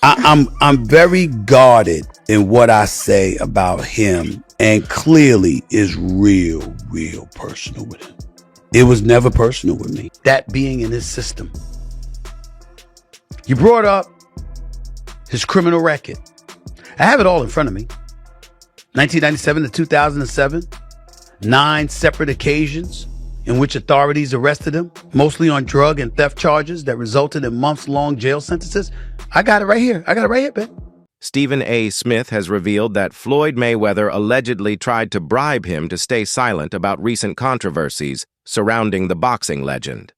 I'm very guarded in what I say about him, and clearly is real personal with him. It was never personal with me, that being in his system. You brought up his criminal record. I have it all in front of me. 1997 to 2007, 9 separate occasions in which authorities arrested him, mostly on drug and theft charges that resulted in months-long jail sentences. I got it right here, Ben. Stephen A. Smith has revealed that Floyd Mayweather allegedly tried to bribe him to stay silent about recent controversies surrounding the boxing legend.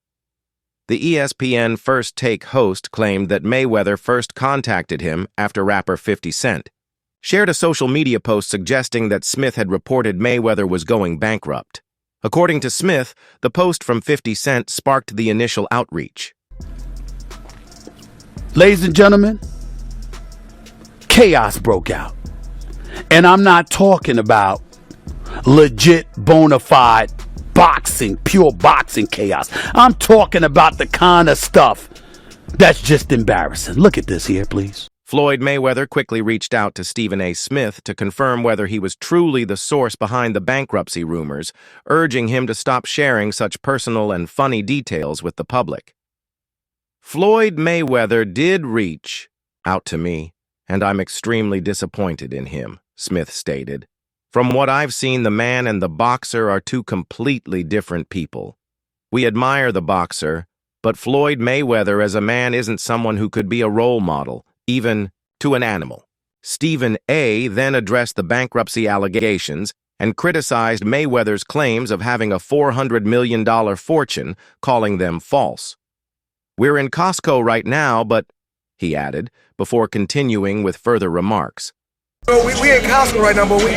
The ESPN First Take host claimed that Mayweather first contacted him after rapper 50 Cent shared a social media post suggesting that Smith had reported Mayweather was going bankrupt. According to Smith, the post from 50 Cent sparked the initial outreach. Ladies and gentlemen, chaos broke out. And I'm not talking about legit, bona fide boxing, pure boxing chaos. I'm talking about the kind of stuff that's just embarrassing. Look at this here, please. Floyd Mayweather quickly reached out to Stephen A. Smith to confirm whether he was truly the source behind the bankruptcy rumors, urging him to stop sharing such personal and funny details with the public. Floyd Mayweather did reach out to me, and I'm extremely disappointed in him, Smith stated. From what I've seen, the man and the boxer are two completely different people. We admire the boxer, but Floyd Mayweather as a man isn't someone who could be a role model, even to an animal. Stephen A. then addressed the bankruptcy allegations and criticized Mayweather's claims of having a $400 million fortune, calling them false. We're in Costco right now, but, he added, before continuing with further remarks. So we in Costco right now, but we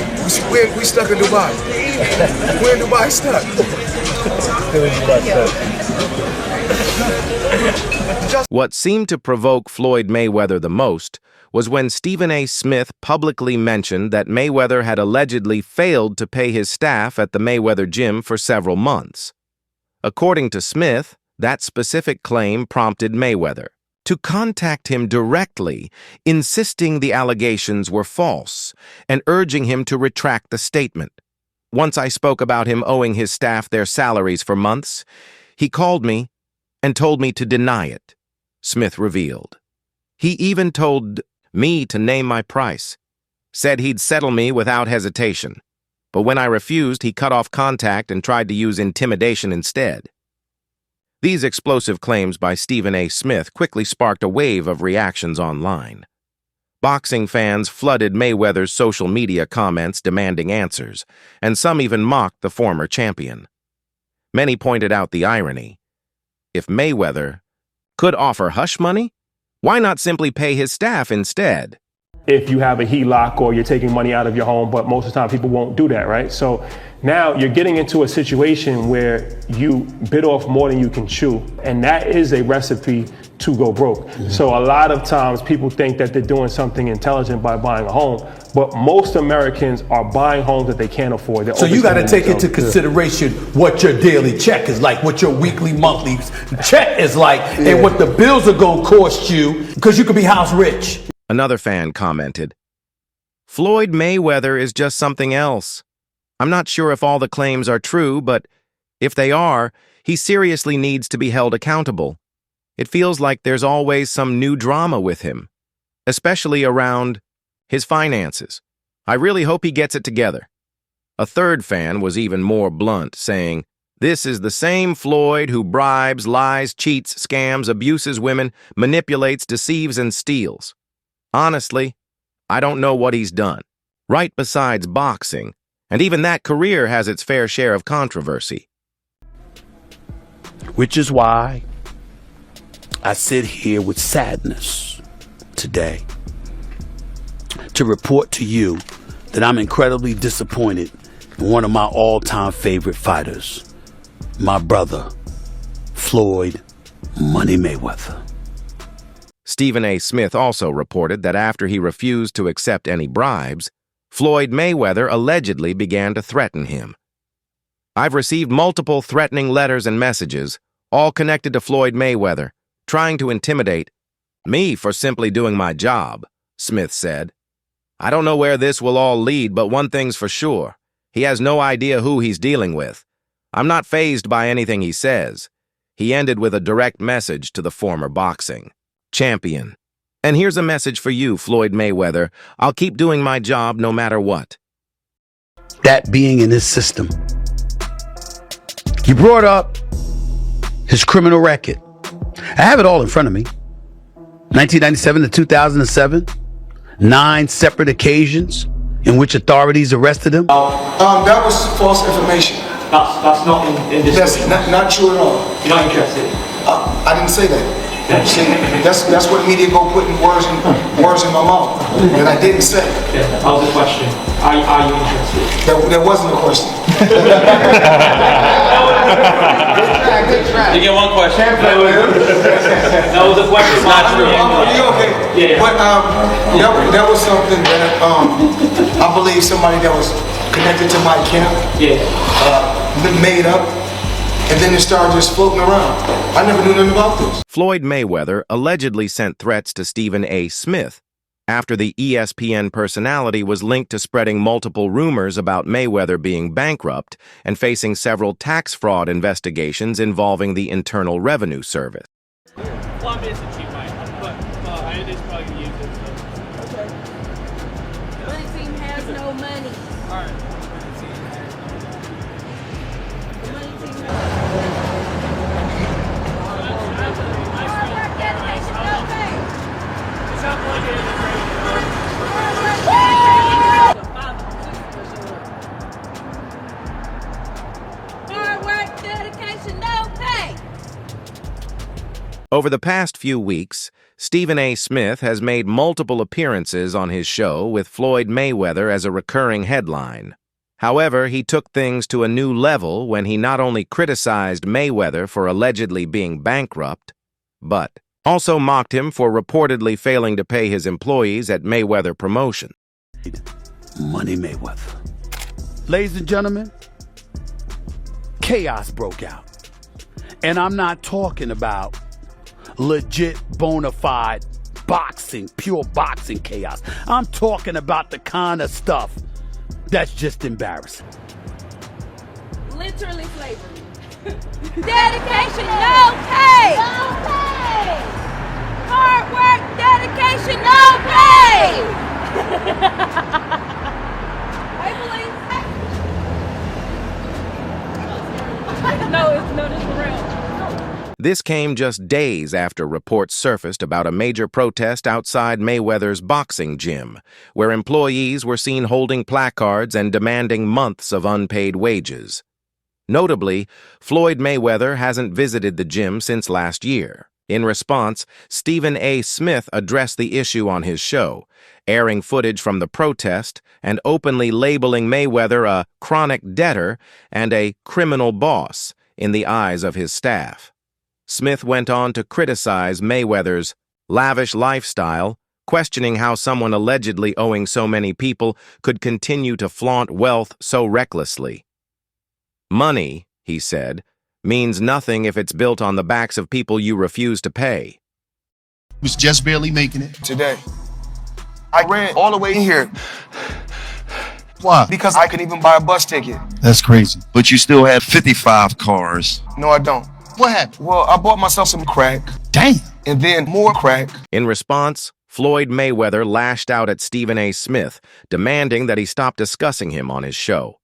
stuck in Dubai. We're in Dubai stuck. What seemed to provoke Floyd Mayweather the most was when Stephen A. Smith publicly mentioned that Mayweather had allegedly failed to pay his staff at the Mayweather gym for several months. According to Smith, that specific claim prompted Mayweather to contact him directly, insisting the allegations were false and urging him to retract the statement. Once I spoke about him owing his staff their salaries for months, he called me and told me to deny it, Smith revealed. He even told me to name my price, said he'd settle me without hesitation. But when I refused, he cut off contact and tried to use intimidation instead. These explosive claims by Stephen A. Smith quickly sparked a wave of reactions online. Boxing fans flooded Mayweather's social media comments demanding answers, and some even mocked the former champion. Many pointed out the irony. If Mayweather could offer hush money, why not simply pay his staff instead? If you have a HELOC or you're taking money out of your home, but most of the time people won't do that, right? So now you're getting into a situation where you bit off more than you can chew, and that is a recipe to go broke. So a lot of times people think that they're doing something intelligent by buying a home, but most Americans are buying homes that they can't afford. So you got to take into consideration what your daily check is like, what your weekly, monthly check is like, and what the bills are going to cost you, because you could be house rich. Another fan commented, Floyd Mayweather is just something else. I'm not sure if all the claims are true, but if they are, he seriously needs to be held accountable. It feels like there's always some new drama with him, especially around his finances. I really hope he gets it together. A third fan was even more blunt, saying, this is the same Floyd who bribes, lies, cheats, scams, abuses women, manipulates, deceives, and steals. Honestly, I don't know what he's done. Right besides boxing, and even that career has its fair share of controversy. Which is why I sit here with sadness today to report to you that I'm incredibly disappointed in one of my all-time favorite fighters, my brother, Floyd Money Mayweather. Stephen A. Smith also reported that after he refused to accept any bribes, Floyd Mayweather allegedly began to threaten him. I've received multiple threatening letters and messages, all connected to Floyd Mayweather, trying to intimidate Me for simply doing my job, Smith said. I don't know where this will all lead, but one thing's for sure. He has no idea who he's dealing with. I'm not fazed by anything he says. He ended with a direct message to the former boxing champion. And here's a message for you, Floyd Mayweather. I'll keep doing my job no matter what. That being in his system. You brought up his criminal record. I have it all in front of me. 1997 to 2007, 9 separate occasions in which authorities arrested him. That was false information. That's not in this. That's not true at all. You're not interested. I didn't say that. See, that's what media go putting words in my mouth that I didn't say. Yeah, that was the question. Are you interested? That wasn't a question. Good try. You get one question. That was a question. It's not true. Okay. Yeah. But that was something that I believe somebody that was connected to my camp made up. And then it started just floating around. I never knew nothing about this. Floyd Mayweather allegedly sent threats to Stephen A. Smith after the ESPN personality was linked to spreading multiple rumors about Mayweather being bankrupt and facing several tax fraud investigations involving the Internal Revenue Service. Well, I mean, it's a cheap mic, but it is probably going to use it. So. Okay. Money team has no money. All right. The money team has no money. Hard work, dedication, no pay. It's not like it. Hard work, dedication, no pay. Over the past few weeks, Stephen A. Smith has made multiple appearances on his show with Floyd Mayweather as a recurring headline. However, he took things to a new level when he not only criticized Mayweather for allegedly being bankrupt, but also mocked him for reportedly failing to pay his employees at Mayweather Promotion. Money Mayweather. Ladies and gentlemen, chaos broke out. And I'm not talking about legit, bona fide boxing, pure boxing chaos. I'm talking about the kind of stuff that's just embarrassing. Literally slavery. Dedication, no pay. No pay. Hard work, dedication, no pay. I believe. No, this is real. This came just days after reports surfaced about a major protest outside Mayweather's boxing gym, where employees were seen holding placards and demanding months of unpaid wages. Notably, Floyd Mayweather hasn't visited the gym since last year. In response, Stephen A. Smith addressed the issue on his show, airing footage from the protest and openly labeling Mayweather a chronic debtor and a criminal boss in the eyes of his staff. Smith went on to criticize Mayweather's lavish lifestyle, questioning how someone allegedly owing so many people could continue to flaunt wealth so recklessly. Money, he said, means nothing if it's built on the backs of people you refuse to pay. Was just barely making it. Today, I ran all the way here. Why? Because I couldn't even buy a bus ticket. That's crazy. But you still had 55 cars. No, I don't. What happened? Well, I bought myself some crack. Damn. And then more crack. In response, Floyd Mayweather lashed out at Stephen A. Smith, demanding that he stop discussing him on his show.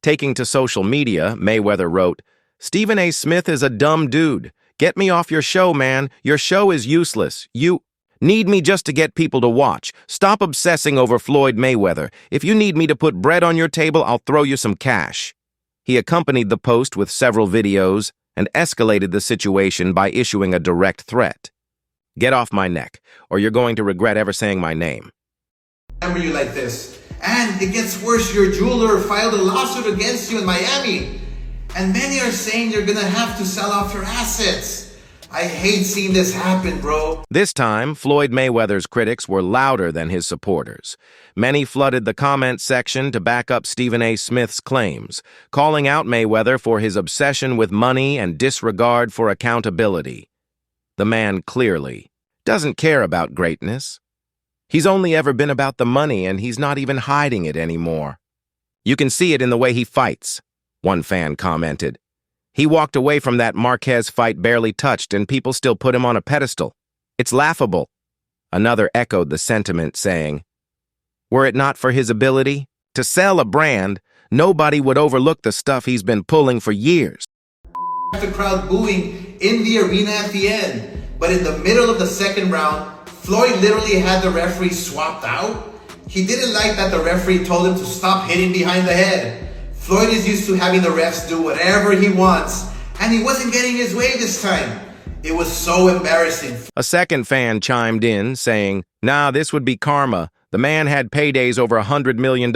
Taking to social media, Mayweather wrote, "Stephen A. Smith is a dumb dude. Get me off your show, man. Your show is useless. You need me just to get people to watch. Stop obsessing over Floyd Mayweather. If you need me to put bread on your table, I'll throw you some cash." He accompanied the post with several videos and escalated the situation by issuing a direct threat. "Get off my neck, or you're going to regret ever saying my name." Remember you like this. And it gets worse, your jeweler filed a lawsuit against you in Miami. And many are saying you're gonna have to sell off your assets. I hate seeing this happen, bro. This time, Floyd Mayweather's critics were louder than his supporters. Many flooded the comment section to back up Stephen A. Smith's claims, calling out Mayweather for his obsession with money and disregard for accountability. The man clearly doesn't care about greatness. He's only ever been about the money, and he's not even hiding it anymore. You can see it in the way he fights, one fan commented. He walked away from that Marquez fight barely touched, and people still put him on a pedestal. It's laughable. Another echoed the sentiment, saying, were it not for his ability to sell a brand, nobody would overlook the stuff he's been pulling for years. The crowd booing in the arena at the end, but in the middle of the second round, Floyd literally had the referee swapped out. He didn't like that the referee told him to stop hitting behind the head. Floyd is used to having the refs do whatever he wants, and he wasn't getting his way this time. It was so embarrassing. A second fan chimed in, saying, nah, this would be karma. The man had paydays over $100 million.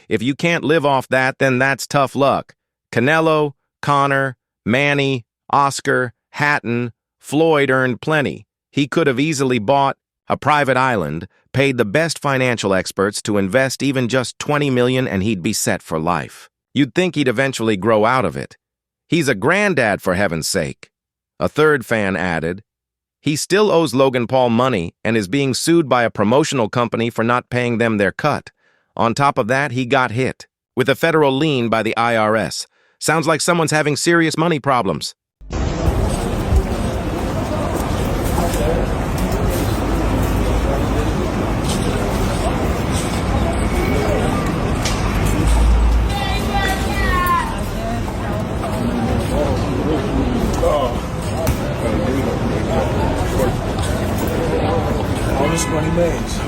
If you can't live off that, then that's tough luck. Canelo, Conor, Manny, Oscar, Hatton, Floyd earned plenty. He could have easily bought a private island, paid the best financial experts to invest even just $20 million, and he'd be set for life. You'd think he'd eventually grow out of it. He's a granddad, for heaven's sake. A third fan added, he still owes Logan Paul money and is being sued by a promotional company for not paying them their cut. On top of that, he got hit with a federal lien by the IRS. Sounds like someone's having serious money problems. Money maze.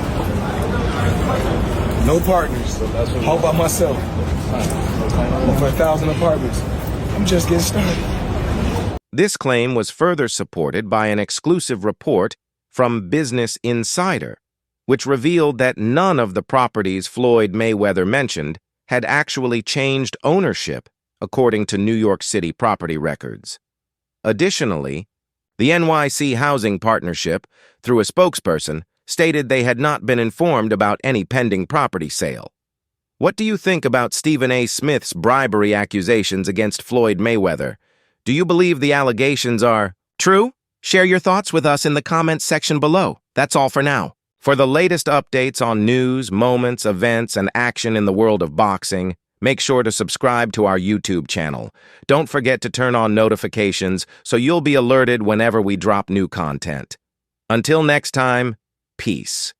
No partners. All by myself. Over 1,000 apartments. I'm just getting started. This claim was further supported by an exclusive report from Business Insider, which revealed that none of the properties Floyd Mayweather mentioned had actually changed ownership, according to New York City property records. Additionally, the NYC Housing Partnership, through a spokesperson, stated they had not been informed about any pending property sale. What do you think about Stephen A. Smith's bribery accusations against Floyd Mayweather? Do you believe the allegations are true? Share your thoughts with us in the comments section below. That's all for now. For the latest updates on news, moments, events, and action in the world of boxing, make sure to subscribe to our YouTube channel. Don't forget to turn on notifications so you'll be alerted whenever we drop new content. Until next time, peace.